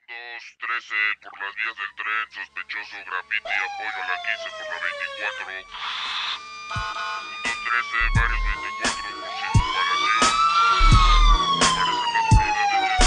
13 por las vías del tren, sospechoso graffiti, apoyo a la 15 por la 24. Punto 13, varios 24 por circunvalación. Aparecen las unidades ya.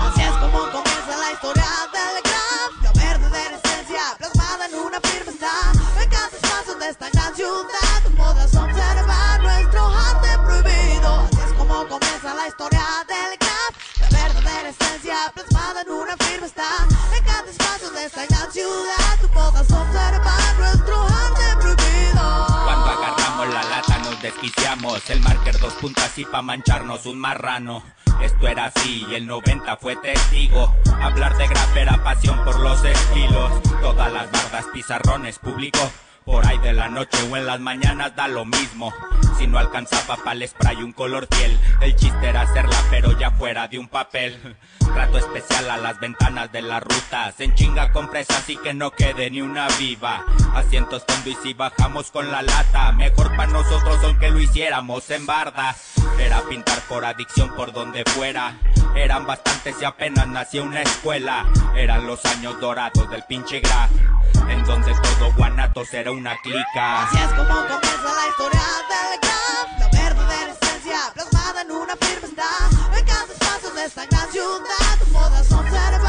Así es como comienza la historia del graf. La verdadera esencia plasmada en una firma está en cada espacio de esta gran ciudad. Tú podrás observar nuestro arte prohibido. Así es como comienza la historia del graf. La verdadera esencia plasmada en una firma está en cada espacio de esta gran ciudad. Tú podrás observar nuestro arte prohibido. Cuando agarramos la lata nos desquiciamos. El marker 2 puntas y pa' mancharnos un marrano. Esto era así y el 90 fue testigo. Hablar de graf era pasión por los estilos. Todas las bardas, pizarrones, público. Por ahí de la noche o en las mañanas da lo mismo. Si no alcanzaba pa'l spray un color fiel, el chiste era hacerla pero ya fuera de un papel. Trato especial a las ventanas de las rutas. En chinga con presa así que no quede ni una viva. Asientos fondo y si bajamos con la lata, mejor pa' nosotros aunque lo hiciéramos en barda. Era pintar por adicción por donde fuera. Eran bastantes y apenas nació una escuela. Eran los años dorados del pinche graf, en donde todo Guanatos era una clica. Así es como comienza la historia del graf. La verdadera esencia plasmada en una firma está en cada espacio de esta gran ciudad. Tú podrás observar